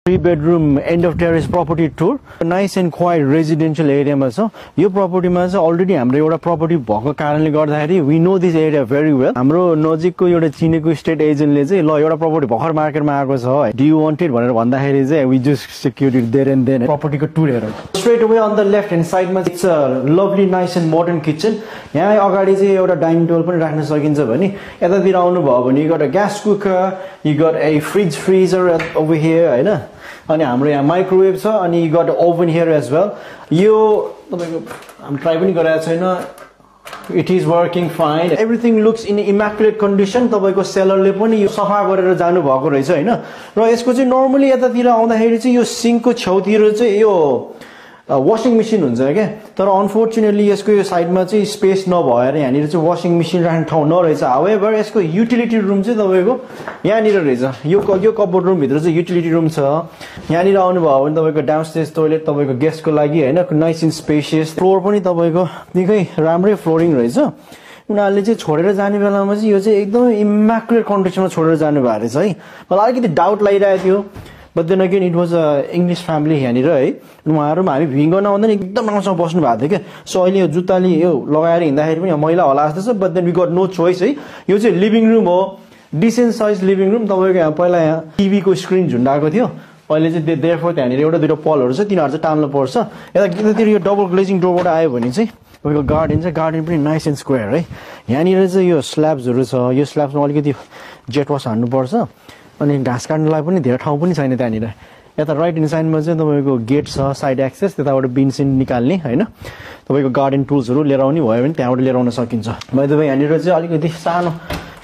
3-bedroom end of terrace property tour. Nice and quiet residential area ma cha. Yo property ma cha already हाम्रो एउटा property भएको कारणले गर्दाखेरि we know this area very well. हाम्रो नजिकको एउटा चिनेको state agent ले चाहिँ ल एउटा property भर्खर मार्केटमा आएको छ है. Do you want it भनेर भन्दाखेरि चाहिँ we just secured it there and then. Property को tour हेरौँ. Straight away on the left hand side मा it's a lovely nice and modern kitchen. यहाँ अगाडि चाहिँ एउटा डाइनिङ टेबल पनि राख्न सकिन्छ भने यतातिर आउनु भयो भने you got a gas cooker, you got a fridge freezer over here हैन. अनि हाम्रो यहाँ माइक्रोवेभ छ अनि you got oven here as well. यो तपाईको हामी ट्राई पनि गरेको छैन. It is working fine. Everything looks in immaculate condition. तपाईको सेलरले पनि यो सफा गरेर जानु भएको रहेछ हैन. र यसको चाहिँ नर्मली यतातिर आउँदाखेरि चाहिँ यो सिंकको छेउतिर चाहिँ यो washing machine हुन्छ के. तर अनफोर्चुनेटली यसको यो साइडमा चाहिँ स्पेस नभएर यहाँनिर चाहिँ washing machine राख्ने ठाउँ नरहेछ. हाउएभर यसको युटिलिटी रुम चाहिँ तपाईको यहाँनिर रहेछ. यो कपबोर्ड रुम भित्र चाहिँ युटिलिटी रुम छ. यहाँनिर आउनु भयो भने तपाईको डाउनस्टेयर्स टोयलेट तपाईको गेस्टको लागि हैन नाइस एन्ड स्पेशियस. फ्लोर पनि तपाईको निकै राम्रै फ्लोरिङ रहेछ. उनीहरुले चाहिँ छोडेर जाने बेलामा चाहिँ यो चाहिँ एकदम इम्याकुलेट कन्डिसनमा छोडेर जानु भएको रहेछ है. मलाई अलिकति डाउट लागिरहेको थियो. But then again, it was a English family यहाँनिर है. उहाँहरुमा हामी भिङ गर्न आउँदैन एकदम राम्रोसँग बस्नु भएको थियो के. सो अहिले यो जुत्ताले यो लगाएर हिँड्दाखेरि पनि मैला होला जस्तो छ. But then we got no choice है. यो चाहिँ लिभिङ रुम हो. Decent size living room. तपाईको यहाँ पहिला यहाँ टिभी को स्क्रिन झुन्डाएको थियो. अहिले चाहिँ देयरफोर त्यहाँनिर एउटा दुईटा पलहरु छ. तिनीहरु चाहिँ टाल्नु पर्छ. यतातिर यो डबल ग्लेजिङ डोरबाट आयो भने चाहिँ तपाईको गार्डन पनि नाइस एन्ड स्क्वायर है. यहाँनिर चाहिँ यो स्ल्याब्सहरु छ. यो स्ल्याब्समा अलिकति जेट वास हान्नु पर्छ. अनि घाँस काट्नलाई पनि धेरै ठाउँ पनि छैन त्यहाँनिर. यता राइट ह्यान्ड साइडमा चाहिँ तपाईको गेट छ, साइड एक्सेस. त्यताबाट बिनसिन निकाल्ने हैन. तपाईको गार्डन टुल्सहरु लिएर आउने भयो भने त्यहाँबाट लिएर आउन सकिन्छ. बाइ द वे यहाँनिर चाहिँ अलिकति सानो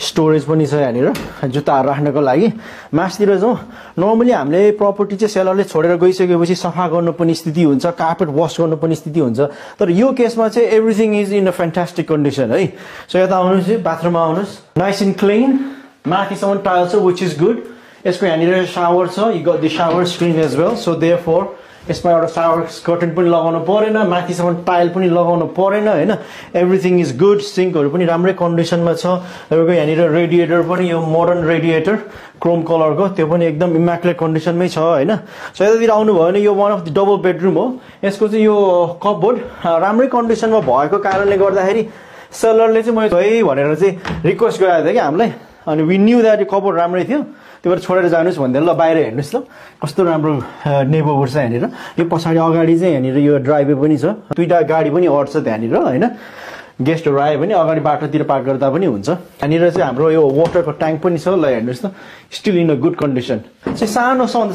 स्टोरेज पनि छ यहाँनिर जुत्ताहरु राख्नको लागि. मास्तिर जाउँ. नर्मली हामीले प्रपर्टी चाहिँ सेलरले छोडेर गइसकेपछि सफा गर्नुपर्ने स्थिति हुन्छ, कार्पेट वाश गर्नुपर्ने स्थिति हुन्छ. तर यो केसमा चाहिँ everything is in a fantastic condition है. सो यता आउनुस् है, बाथरुममा आउनुस्. Nice and clean. माथिसम्म टाइल छ which is good. यसको यहाँनिर शावर छ. You got the shower screen as well. So therefore यसमा एउटा शावर कर्टन पनि लगाउनु परेन. माथिसम्म टाइल पनि लगाउनु परेन हैन. Everything is good. सिंकहरु पनि राम्रै कन्डिसनमा छ. तपाईको यहाँनिर रेडिएटर पनि यो मोडर्न रेडिएटर क्रोम कलरको त्यो पनि एकदम इम्याकुलेट कन्डिसनमै छ हैन. सो यतातिर आउनु भयो भने यो one of the double bedroom हो. यसको चाहिँ यो कपबोर्ड राम्रै कन्डिसनमा भएको कारणले गर्दाखेरि सेलरले चाहिँ मैले है भनेर चाहिँ रिक्वेस्ट गरेको थिएँ कि हामीलाई. अनि वी न्यू दैट कपबोर्ड राम्रै थियो. त्यो भएर छोडेर जानुस् भन्दै ल बाहिर हेर्नुस् ल कस्तो राम्रो नेबरहुड छ यहाँनिर. यो पछाडि अगाडि चाहिँ यहाँनिर यो ड्राइभवे पनि छ. दुईटा गाडी पनि अट्छ त्यहाँनिर हैन. गेस्टहरु आयो भने अगाडि बाटोतिर पार्क गर्दा पनि हुन्छ. यहाँनिर चाहिँ हाम्रो यो वाटरको ट्याङ्क पनि छ. ल हेर्नुस् त still in a good condition. चाहिँ सानो स्मल